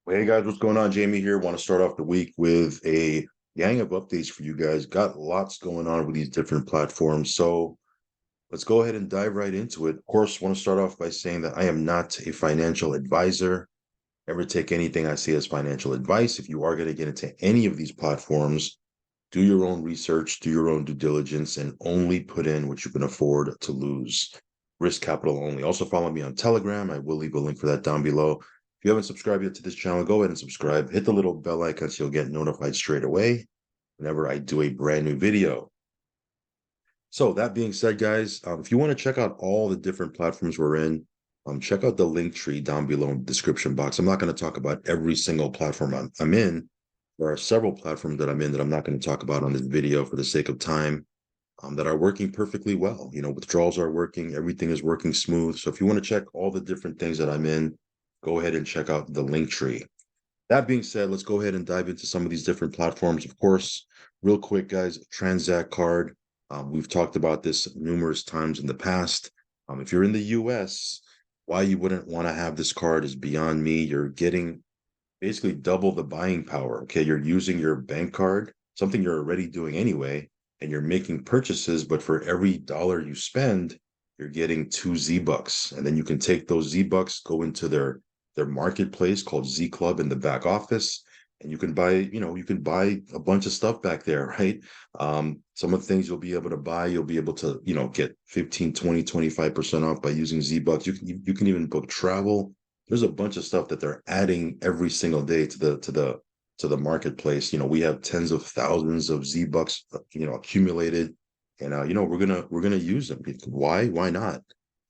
Hey guys, what's going on? Jamie here. Want to start off the week with a gang of updates for you guys. Got lots going on with these different platforms. So let's go ahead and dive right into it. Of course, want to start off by saying that I am not a financial advisor. Never take anything I say as financial advice. If you are going to get into any of these platforms, do your own research, do your own due diligence, and only put in what you can afford to lose. Risk capital only. Also follow me on Telegram. I will leave a link for that down below. If you haven't subscribed yet to this channel, go ahead and subscribe. Hit the little bell icon so you'll get notified straight away whenever I do a brand new video. So that being said, guys, if you want to check out all the different platforms we're in, check out the link tree down below in the description box. I'm not going to talk about every single platform I'm in. There are several platforms that I'm in that I'm not going to talk about on this video for the sake of time, that are working perfectly well. You know, withdrawals are working, everything is working smooth. So if you want to check all the different things that I'm in, go ahead and check out the link tree. That being said, let's go ahead and dive into some of these different platforms. Of course, real quick, guys, Transact card. We've talked about this numerous times in the past. If you're in the US, why you wouldn't want to have this card is beyond me. You're getting basically double the buying power. Okay, you're using your bank card, something you're already doing anyway, and you're making purchases, but for every dollar you spend, you're getting 2 Z bucks. And then you can take those Z bucks, go into their marketplace called Z Club in the back office, and you can buy, you can buy a bunch of stuff back there, right? Some of the things you'll be able to buy, you'll be able to, get 15, 20, 25% off by using Z bucks. You can even book travel. There's a bunch of stuff that they're adding every single day to the marketplace. We have tens of thousands of Z-Bucks, accumulated, and we're gonna use them. Why not?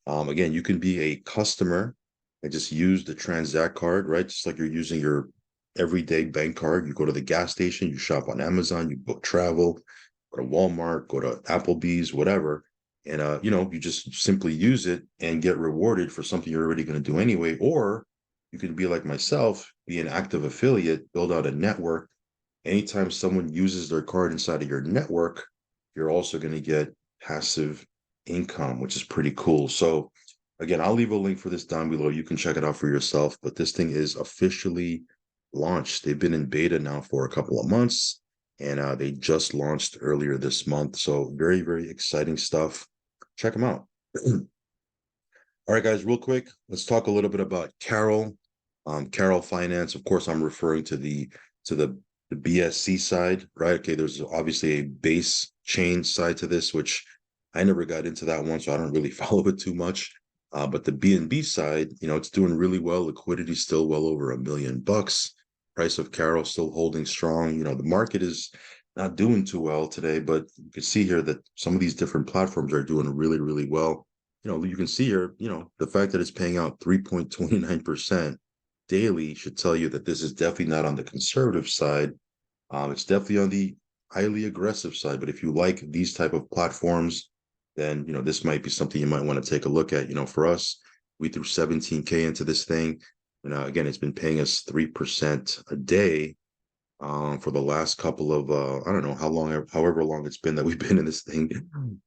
Again, you can be a customer and just use the Transact card, right? Just like you're using your everyday bank card. You go to the gas station, you shop on Amazon, you book travel, go to Walmart, go to Applebee's, whatever, and you just simply use it and get rewarded for something you're already going to do anyway. Or you can be like myself, be an active affiliate, build out a network. Anytime someone uses their card inside of your network, you're also going to get passive income, which is pretty cool. So again, I'll leave a link for this down below. You can check it out for yourself, but this thing is officially launched. They've been in beta now for a couple of months, and they just launched earlier this month. So very, very exciting stuff. Check them out. All right, guys, real quick, let's talk a little bit about Carol. Carol Finance. Of course, I'm referring to the BSC side, right? Okay, there's obviously a base chain side to this, which I never got into that one, so I don't really follow it too much. But the BNB side, it's doing really well. Liquidity still well over $1 million. Price of Carol still holding strong. The market is not doing too well today, but you can see here that some of these different platforms are doing really, really well. You can see here, the fact that it's paying out 3.29% daily should tell you that this is definitely not on the conservative side. It's definitely on the highly aggressive side. But if you like these type of platforms, then this might be something you might want to take a look at. For us, we threw 17K into this thing. Again, it's been paying us 3% a day for the last couple of I don't know how long, however long it's been that we've been in this thing.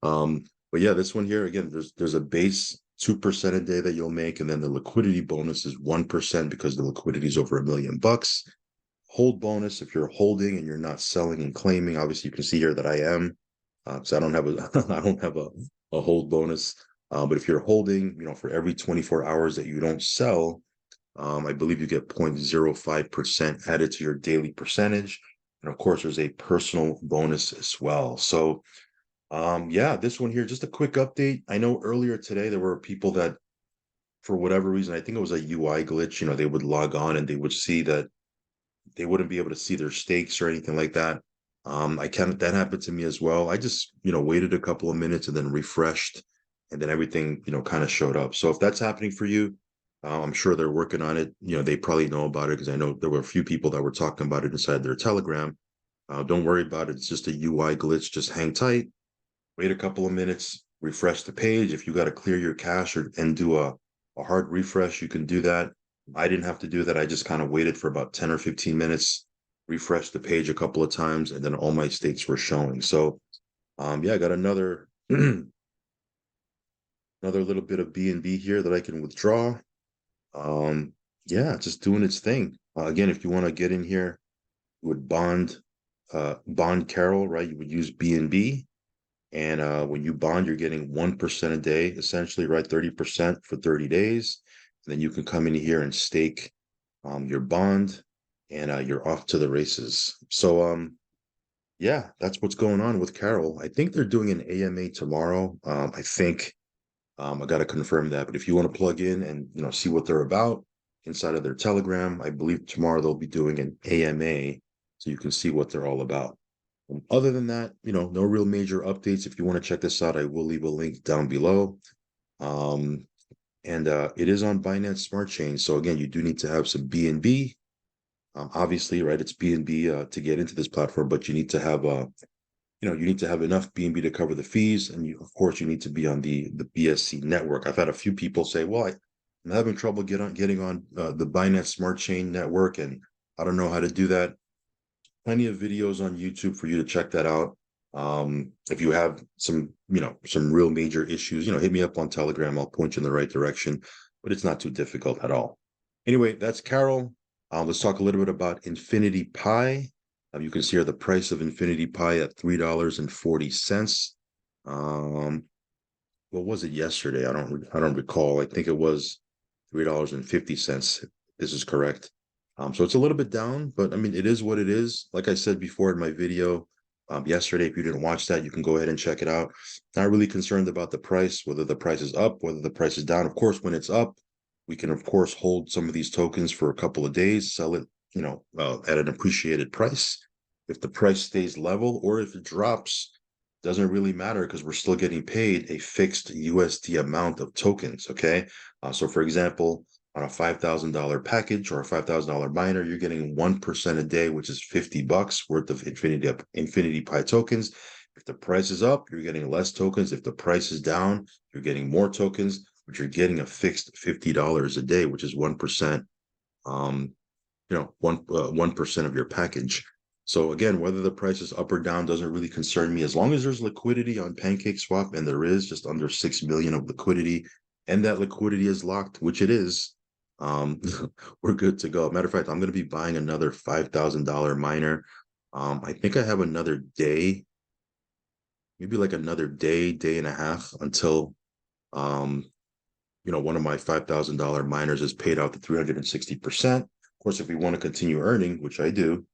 But yeah, this one here again, there's a base 2% a day that you'll make, and then the liquidity bonus is 1% because the liquidity is over $1 million. Hold bonus if you're holding and you're not selling and claiming. Obviously, you can see here that I am, because I don't have a I don't have a hold bonus. But if you're holding, for every 24 hours that you don't sell, I believe you get 0.05% added to your daily percentage. And of course, there's a personal bonus as well. So yeah, this one here, just a quick update. I know earlier today there were people that, for whatever reason, I think it was a UI glitch, they would log on and they would see that they wouldn't be able to see their stakes or anything like that. That happened to me as well. I just, waited a couple of minutes and then refreshed, and then everything, kind of showed up. So if that's happening for you, I'm sure they're working on it. They probably know about it because I know there were a few people that were talking about it inside their Telegram. Don't worry about it. It's just a UI glitch. Just hang tight, wait a couple of minutes, refresh the page. If you got to clear your cache and do a hard refresh, you can do that. I didn't have to do that. I just kind of waited for about 10 or 15 minutes, refreshed the page a couple of times, and then all my stakes were showing. So yeah, I got another another little bit of BNB here that I can withdraw. yeah, just doing its thing. Again, if you want to get in here, you would bond Carol, right? You would use BNB. And when you bond, you're getting 1% a day, essentially, right? 30% for 30 days. And then you can come in here and stake your bond, and you're off to the races. So, yeah, that's what's going on with Carol. I think they're doing an AMA tomorrow. I think I got to confirm that. But if you want to plug in and see what they're about inside of their Telegram, I believe tomorrow they'll be doing an AMA, so you can see what they're all about. Other than that, no real major updates. If you want to check this out, I will leave a link down below. Um, and it is on Binance Smart Chain. So again, you do need to have some BNB. Obviously, right? It's BNB to get into this platform, but you need to have you need to have enough BNB to cover the fees, and of course, you need to be on the BSC network. I've had a few people say, "Well, I'm having trouble getting on the Binance Smart Chain network, and I don't know how to do that." Plenty of videos on YouTube for you to check that out. If you have some real major issues, hit me up on Telegram. I'll point you in the right direction, but it's not too difficult at all. Anyway, that's Carol. Let's talk a little bit about Infinity Pi. You can see here the price of Infinity Pi at $3.40. What was it yesterday? I don't recall. I think it was $3.50. This is correct. So it's a little bit down, but I mean, it is what it is. Like I said before in my video yesterday, if you didn't watch that, you can go ahead and check it out. Not really concerned about the price, whether the price is up, whether the price is down. Of course, when it's up, we can, of course, hold some of these tokens for a couple of days, sell it, at an appreciated price. If the price stays level or if it drops, doesn't really matter because we're still getting paid a fixed USD amount of tokens, okay? So for example, on a $5,000 package or a $5,000 miner, you're getting 1% a day, which is $50 worth of Infinity Pi tokens. If the price is up, you're getting less tokens. If the price is down, you're getting more tokens, but you're getting a fixed $50 a day, which is 1%, 1% of your package. So again, whether the price is up or down doesn't really concern me. As long as there's liquidity on PancakeSwap, and there is just under 6 million of liquidity, and that liquidity is locked, which it is, we're good to go. Matter of fact, I'm going to be buying another $5,000 miner. I think I have another day, maybe like another day and a half until, one of my $5,000 miners is paid out to 360%. Of course, if we want to continue earning, which I do,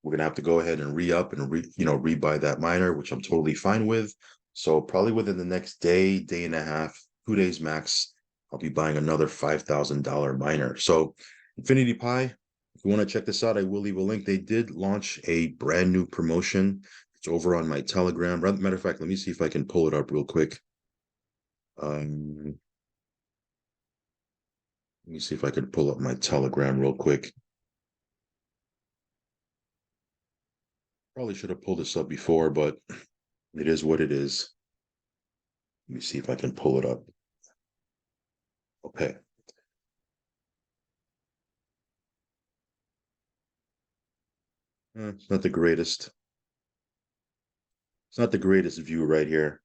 we're gonna have to go ahead and re-up and rebuy that miner, which I'm totally fine with. So probably within the next day and a half, 2 days max, I'll be buying another $5,000 miner. So Infinity Pi, if you want to check this out, I will leave a link. They did launch a brand new promotion. It's over on my Telegram. Matter of fact, let me see if I can pull it up real quick. Let me see if I can pull up my Telegram real quick. Probably should have pulled this up before, but it is what it is. Let me see if I can pull it up. Okay. It's not the greatest. It's not the greatest view right here.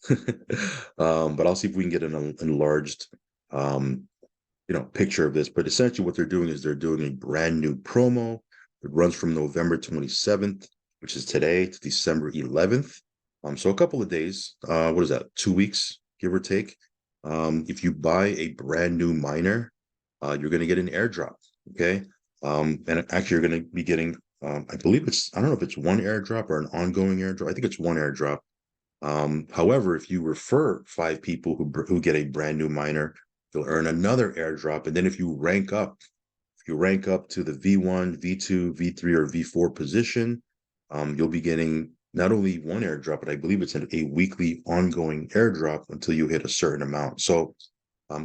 But I'll see if we can get an enlarged picture of this. But essentially what they're doing is they're doing a brand new promo. It runs from November 27th, which is today, to December 11th. So a couple of days. What is that? 2 weeks, give or take. If you buy a brand new miner, you're going to get an airdrop. Okay. And actually you're going to be getting, I believe I don't know if it's one airdrop or an ongoing airdrop. I think it's one airdrop. However, if you refer 5 people who get a brand new miner, you'll earn another airdrop. And then if you rank up to the V1, V2, V3, or V4 position, you'll be getting not only one airdrop, but I believe it's a weekly ongoing airdrop until you hit a certain amount. So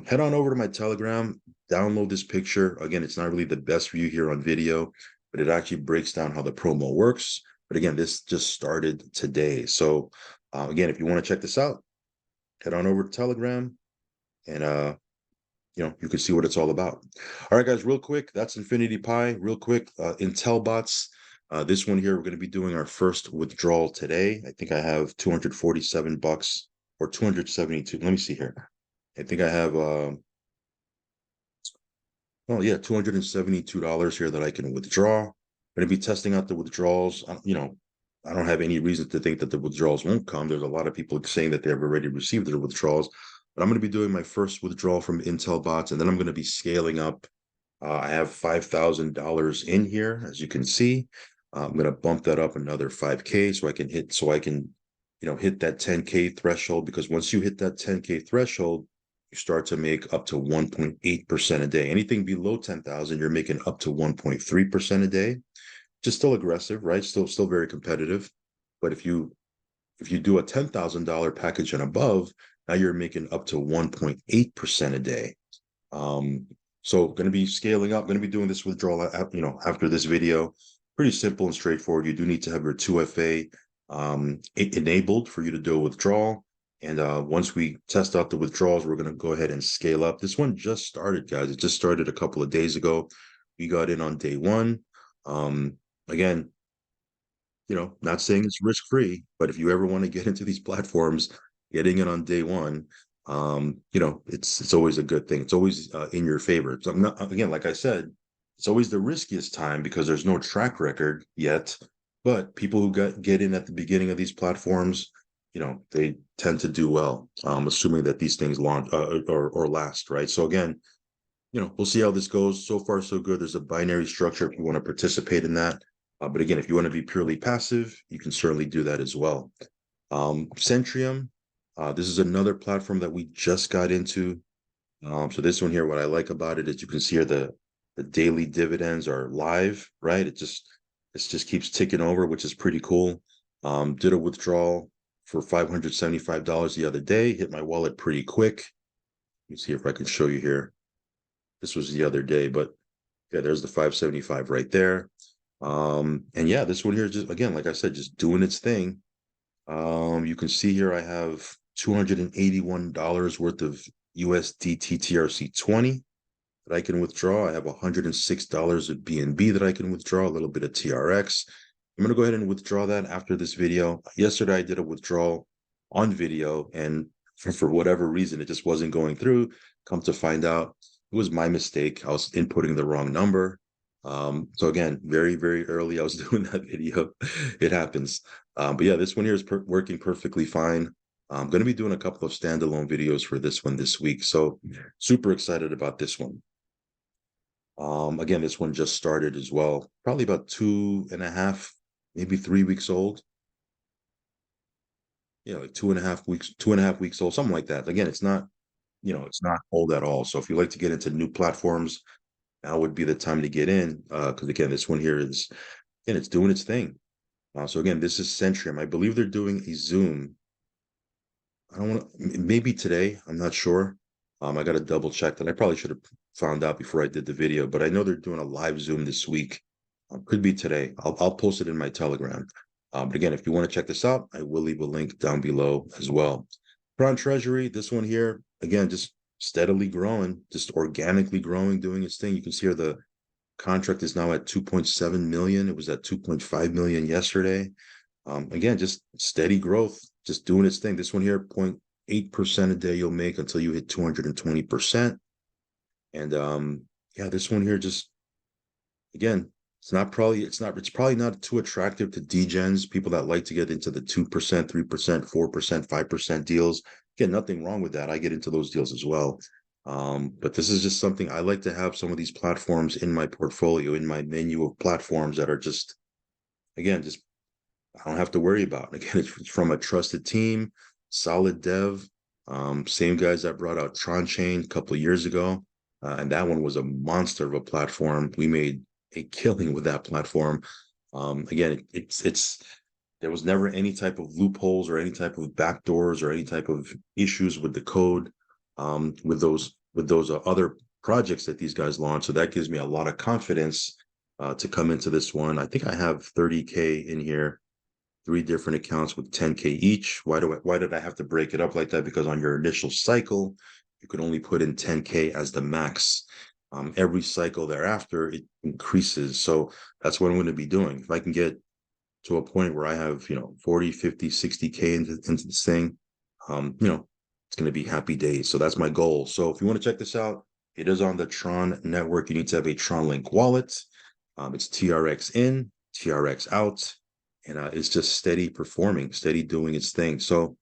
head on over to my Telegram, download this picture. Again, it's not really the best view here on video, but it actually breaks down how the promo works. But again, this just started today. So again, if you want to check this out, head on over to Telegram, and you can see what it's all about. All right, guys, real quick, that's Infinity Pi. Real quick, IntelBots. This one here, we're going to be doing our first withdrawal today. I think I have $247 or 272. Let me see here. I think I have Well, yeah, $272 here that I can withdraw. I'm going to be testing out the withdrawals. I don't have any reason to think that the withdrawals won't come. There's a lot of people saying that they've already received their withdrawals, but I'm going to be doing my first withdrawal from IntelBots, and then I'm going to be scaling up. I have $5,000 in here, as you can see. I'm going to bump that up another 5K so I can, hit that 10K threshold, because once you hit that 10K threshold, you start to make up to 1.8% a day. Anything below 10,000, you're making up to 1.3% a day. Just still aggressive, right? Still very competitive. But if you do a $10,000 package and above, now you're making up to 1.8% a day. Um, so going to be scaling up, going to be doing this withdrawal, after this video. Pretty simple and straightforward. You do need to have your 2FA enabled for you to do a withdrawal. And once we test out the withdrawals, we're going to go ahead and scale up. This one just started, guys. It just started a couple of days ago. We got in on day one. Again, not saying it's risk-free, but if you ever want to get into these platforms, getting it on day one, it's always a good thing. It's always in your favor. So again, like I said, it's always the riskiest time because there's no track record yet. But people who get in at the beginning of these platforms, they tend to do well, assuming that these things launch or last, right? So again, we'll see how this goes. So far, so good. There's a binary structure if you want to participate in that. But again, if you want to be purely passive, you can certainly do that as well. Centrium, this is another platform that we just got into. So this one here, what I like about it is you can see here the daily dividends are live, right? It just keeps ticking over, which is pretty cool. Did a withdrawal for $575 the other day, hit my wallet pretty quick. Let me see if I can show you here. This was the other day, but yeah, there's the 575 right there. And yeah, this one here is just, again, like I said, just doing its thing. You can see here I have $281 worth of USDT TRC20 that I can withdraw. I have $106 of BNB that I can withdraw, a little bit of TRX. I'm going to go ahead and withdraw that after this video. Yesterday, I did a withdrawal on video, and for whatever reason, it just wasn't going through. Come to find out, it was my mistake. I was inputting the wrong number. So again, very, very early, I was doing that video. It happens. But yeah, this one here is working perfectly fine. I'm going to be doing a couple of standalone videos for this one this week. So super excited about this one. Again, this one just started as well, probably about 2.5, maybe 3 weeks old. Yeah, like 2.5 weeks old, something like that. Again, it's not old at all. So if you like to get into new platforms, now would be the time to get in. Because again, this one here is, and it's doing its thing. So again, this is Centrium. I believe they're doing a Zoom. I don't want to, maybe today, I'm not sure. I got to double check that. I probably should have found out before I did the video, but I know they're doing a live Zoom this week. Could be today. I'll post it in my Telegram. But again, if you want to check this out, I will leave a link down below as well. Tron Treasury, this one here, again, just steadily growing, just organically growing, doing its thing. You can see here the contract is now at 2.7 million. It was at 2.5 million yesterday. Again, just steady growth, just doing its thing. This one here, 0.8% a day you'll make until you hit 220%. And yeah, this one here just, again, it's probably not too attractive to degens, people that like to get into the 2%, 3%, 4%, 5% deals. Again, nothing wrong with that. I get into those deals as well. But this is just something I like to have, some of these platforms in my portfolio, in my menu of platforms that are just, again, just I don't have to worry about. Again, it's from a trusted team, solid dev, same guys that brought out Tron Chain a couple of years ago. And that one was a monster of a platform. We made a killing with that platform. Again, it's there was never any type of loopholes or any type of backdoors or any type of issues with the code with those other projects that these guys launched. So that gives me a lot of confidence to come into this one. I think I have 30K in here, 3 different accounts with 10K each. Why did I have to break it up like that? Because on your initial cycle, you can only put in 10K as the max. Every cycle thereafter, it increases. So that's what I'm going to be doing. If I can get to a point where I have, 40, 50, 60K into this thing, it's going to be happy days. So that's my goal. So if you want to check this out, It is on the Tron network. You need to have a Tron Link wallet. It's TRX in, TRX out, and it's just steady performing, steady doing its thing. So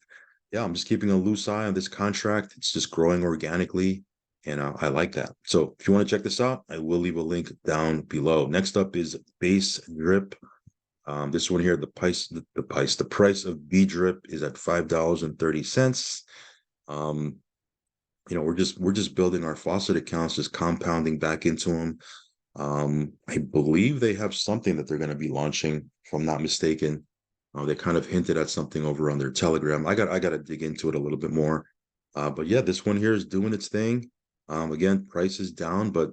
yeah, I'm just keeping a loose eye on this contract. It's just growing organically, and I like that. So if you want to check this out, I will leave a link down below. Next up is BaseDrip. This one here, the price of bDrip is at $5.30. We're just building our Faucet accounts, just compounding back into them. I believe they have something that they're going to be launching, if I'm not mistaken. They kind of hinted at something over on their Telegram. I got to dig into it a little bit more. But yeah, this one here is doing its thing. Again, price is down, but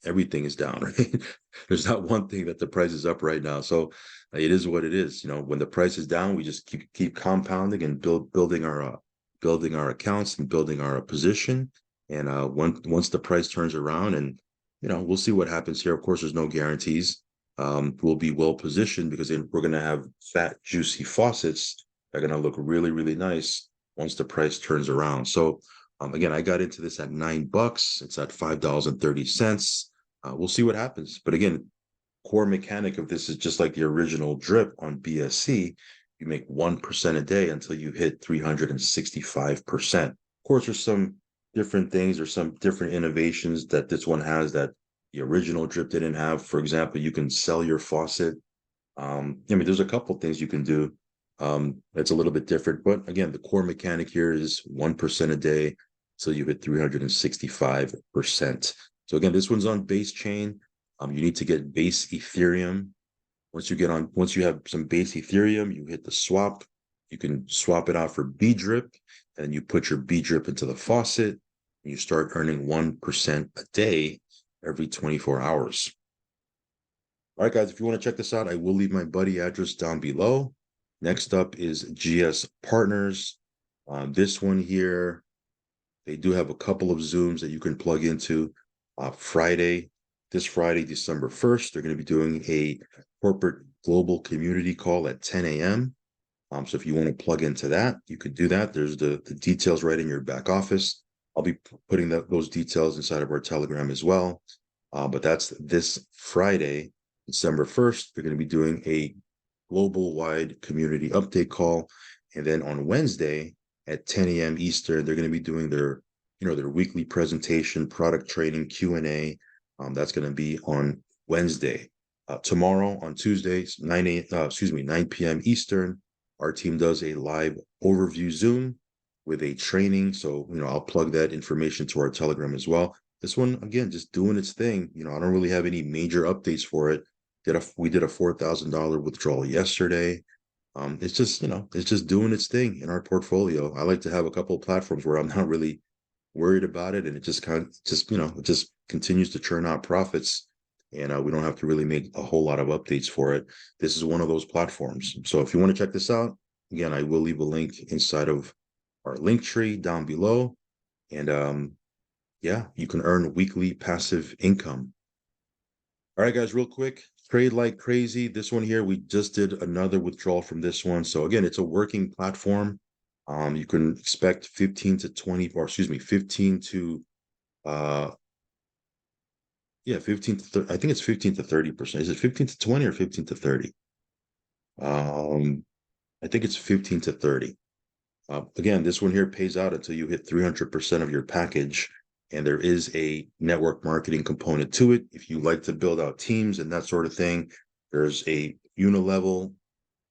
everything is down, right? There's not one thing that the price is up right now. So it is what it is. When the price is down, we just keep compounding and building our accounts and building our position. And once the price turns around, and we'll see what happens here. Of course, there's no guarantees. We'll be well positioned because we're going to have fat, juicy faucets that are going to look really, really nice once the price turns around. So again, I got into this at $9. It's at $5.30. We'll see what happens. But again, core mechanic of this is just like the original drip on BSC. You make 1% a day until you hit 365%. Of course, there's some different things or some different innovations that this one has that the original drip didn't have. For example, you can sell your faucet. There's a couple things you can do that's a little bit different. But again, the core mechanic here is 1% a day till you hit 365%. So again, this one's on base chain. You need to get base Ethereum. Once you have some base Ethereum, you hit the swap. You can swap it out for bDrip, and you put your bDrip into the faucet, and you start earning 1% a day every 24 hours. All right, guys, if you want to check this out, I will leave my buddy address down below. Next up is GS Partners. This one here, they do have a couple of Zooms that you can plug into. This Friday, December 1st, they're going to be doing a corporate global community call at 10 a.m. So if you want to plug into that, you could do that. There's the details right in your back office. I'll be putting those details inside of our Telegram as well. But that's this Friday, December 1st. They're going to be doing a global-wide community update call. And then on Wednesday at 10 a.m. Eastern, they're going to be doing their weekly presentation, product training, Q&A. That's going to be on Wednesday. Tomorrow on Tuesday, 9 p.m. Eastern, our team does a live overview Zoom with a training. So, I'll plug that information to our Telegram as well. This one, again, just doing its thing. I don't really have any major updates for it. We did a $4,000 withdrawal yesterday. It's just doing its thing in our portfolio. I like to have a couple of platforms where I'm not really worried about it, and it just it just continues to churn out profits, and we don't have to really make a whole lot of updates for it. This is one of those platforms. So if you want to check this out, again, I will leave a link inside of our link tree down below, and yeah, you can earn weekly passive income. All right, guys, real quick, trade like crazy. This one here, we just did another withdrawal from this one. So again, it's a working platform. You can expect 15 to 20, or excuse me, 15 to 15 to 30, I think it's 15 to 30%. Is it 15 to 20 or 15 to 30? I think it's 15 to 30. Again, this one here pays out until you hit 300% of your package. And there is a network marketing component to it. If you like to build out teams and that sort of thing, there's a unilevel,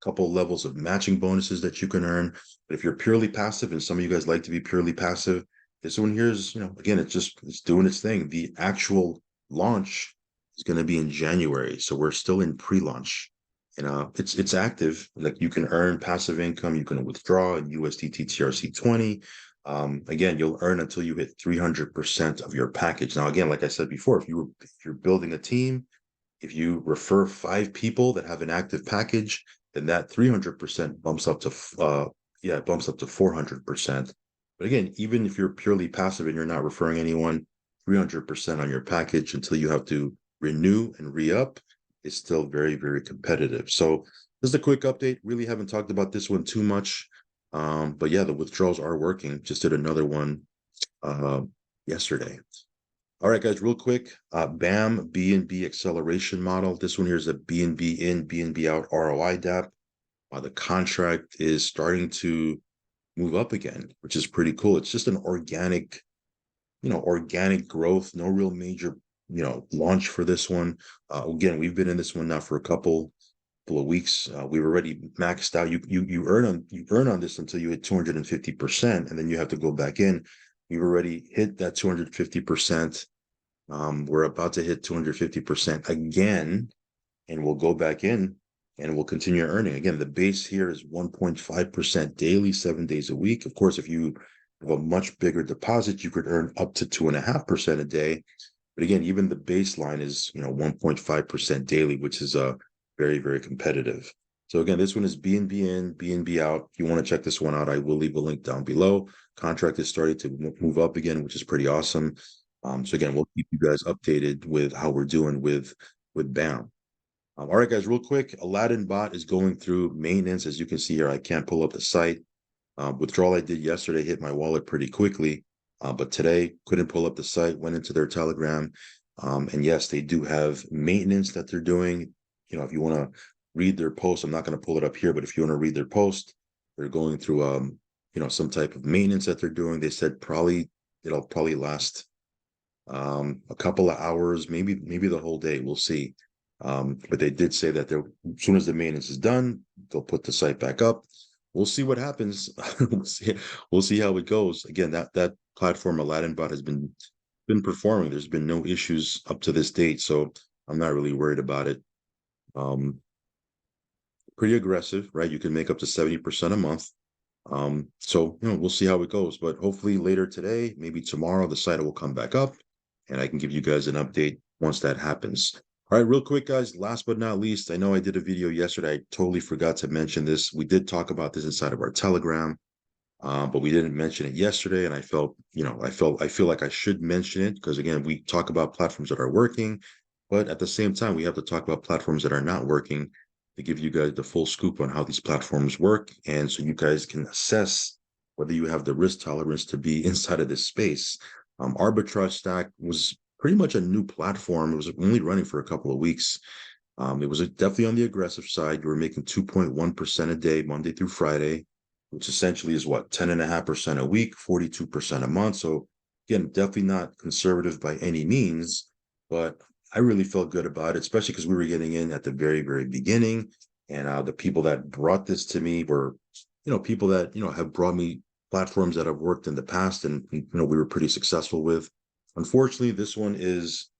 couple levels of matching bonuses that you can earn. But if you're purely passive, and some of you guys like to be purely passive, this one here is, again, it's doing its thing. The actual launch is going to be in January. So we're still in pre-launch. And it's active. Like, you can earn passive income. You can withdraw in USDT TRC20. Again, you'll earn until you hit 300% of your package. Now, again, like I said before, if you're building a team, if you refer 5 people that have an active package, then that 300% bumps up to 400%. But again, even if you're purely passive and you're not referring anyone, 300% on your package until you have to renew and re-up is still very, very competitive. So just a quick update. Really haven't talked about this one too much. But yeah, the withdrawals are working. Just did another one yesterday. All right, guys, real quick, BAM BNB acceleration model. This one here is a BNB in, BNB out ROI DApp. The contract is starting to move up again, which is pretty cool. It's just an organic, organic growth, no real major, launch for this one. Again, we've been in this one now for a couple of weeks. We've already maxed out. You earn on this until you hit 250%, and then you have to go back in. We've already hit that 250%. We're about to hit 250% again, and we'll go back in and we'll continue earning. Again, the base here is 1.5% daily, 7 days a week. Of course, if you have a much bigger deposit, you could earn up to 2.5% a day. But again, even the baseline is 1.5% daily, which is very, very competitive. So again, this one is BNB in, BNB out. If you want to check this one out, I will leave a link down below. Contract is starting to move up again, which is pretty awesome. So again, we'll keep you guys updated with how we're doing with BAM. All right, guys, real quick, Aladdin Bot is going through maintenance. As you can see here, I can't pull up the site. Withdrawal I did yesterday hit my wallet pretty quickly, but today couldn't pull up the site, went into their Telegram. And yes, they do have maintenance that they're doing. If you want to read their post, I'm not going to pull it up here, but if you want to read their post, they're going through, some type of maintenance that they're doing. They said it'll probably last a couple of hours, maybe the whole day. We'll see. But they did say that as soon as the maintenance is done, they'll put the site back up. We'll see what happens. We'll see how it goes. Again, that platform Aladdin Bot has been performing. There's been no issues up to this date, so I'm not really worried about it. Pretty aggressive, right? You can make up to 70% a month. So we'll see how it goes. But hopefully later today, maybe tomorrow, the site will come back up, and I can give you guys an update once that happens. All right, real quick, guys, last but not least, I know I did a video yesterday. I totally forgot to mention this. We did talk about this inside of our Telegram, but we didn't mention it yesterday. And I feel like I should mention it because, again, we talk about platforms that are working, but at the same time, we have to talk about platforms that are not working to give you guys the full scoop on how these platforms work. And so you guys can assess whether you have the risk tolerance to be inside of this space. Arbitrage Stack was pretty much a new platform. It was only running for a couple of weeks. It was definitely on the aggressive side. You were making 2.1% a day, Monday through Friday, which essentially is what, 10.5% a week, 42% a month. So again, definitely not conservative by any means, but I really felt good about it, especially because we were getting in at the very, very beginning. And the people that brought this to me were, people that, have brought me platforms that I've worked in the past and, we were pretty successful with. Unfortunately, this one is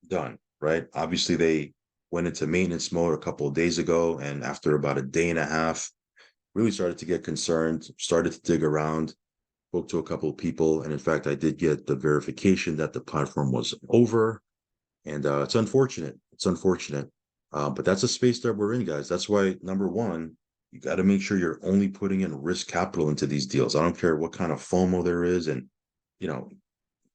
done, right? Obviously, they went into maintenance mode a couple of days ago, and after about a day and a half, really started to get concerned, started to dig around, spoke to a couple of people, and in fact, I did get the verification that the platform was over, and it's unfortunate. It's unfortunate, but that's a space that we're in, guys. That's why, number one, you got to make sure you're only putting in risk capital into these deals. I don't care what kind of FOMO there is, and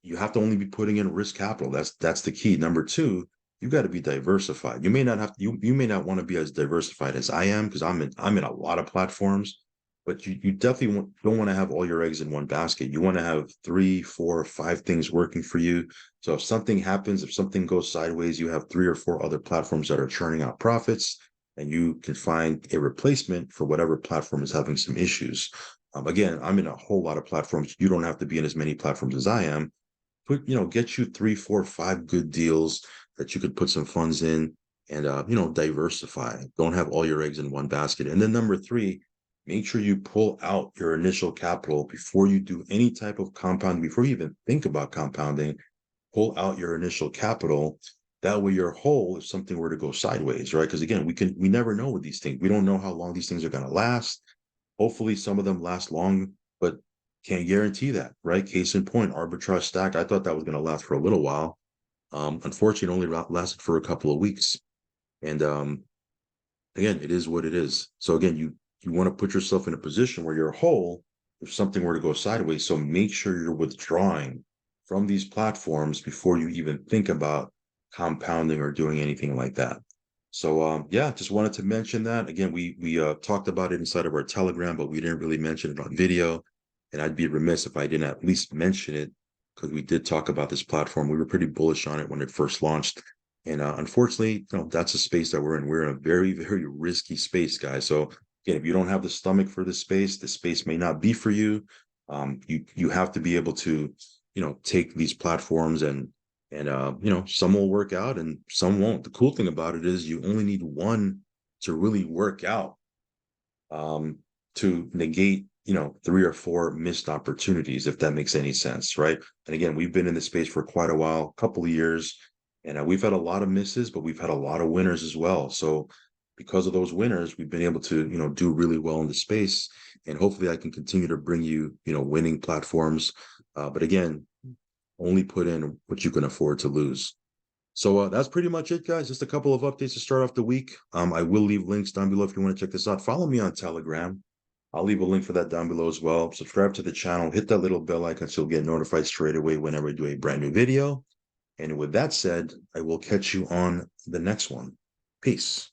you have to only be putting in risk capital. That's the key. Number two, you got to be diversified. You may not have you may not want to be as diversified as I am because I'm in a lot of platforms, but you definitely don't want to have all your eggs in one basket. You want to have 3, 4, 5 things working for you. So if something happens, if something goes sideways, you have 3 or 4 other platforms that are churning out profits, and you can find a replacement for whatever platform is having some issues. Again, I'm in a whole lot of platforms. You don't have to be in as many platforms as I am. Get you 3, 4, 5 good deals that you could put some funds in and, diversify. Don't have all your eggs in one basket. And then number 3, make sure you pull out your initial capital before you do any type of compounding, before you even think about compounding, pull out your initial capital. That way you're whole if something were to go sideways, right? Because again, we never know with these things. We don't know how long these things are going to last. Hopefully some of them last long, but can't guarantee that, right? Case in point, Arbitrage Stack. I thought that was going to last for a little while. Unfortunately, it only lasted for a couple of weeks. And again, it is what it is. So again, you want to put yourself in a position where you're whole if something were to go sideways. So make sure you're withdrawing from these platforms before you even think about compounding or doing anything like that. So yeah, just wanted to mention that. Again, we talked about it inside of our Telegram, but we didn't really mention it on video. And I'd be remiss if I didn't at least mention it because we did talk about this platform. We were pretty bullish on it when it first launched. And unfortunately, that's a space that we're in. We're in a very, very risky space, guys. So again, if you don't have the stomach for this space may not be for you. You have to be able to, take these platforms and some will work out and some won't. The cool thing about it is you only need one to really work out, to negate, 3 or 4 missed opportunities, if that makes any sense, right? And again, we've been in this space for quite a while, a couple of years, and we've had a lot of misses, but we've had a lot of winners as well. So because of those winners, we've been able to, do really well in the space. And hopefully I can continue to bring you, winning platforms. But again, only put in what you can afford to lose. So that's pretty much it, guys. Just a couple of updates to start off the week. I will leave links down below if you want to check this out. Follow me on Telegram. I'll leave a link for that down below as well. Subscribe to the channel. Hit that little bell icon so you'll get notified straight away whenever I do a brand new video. And with that said, I will catch you on the next one. Peace.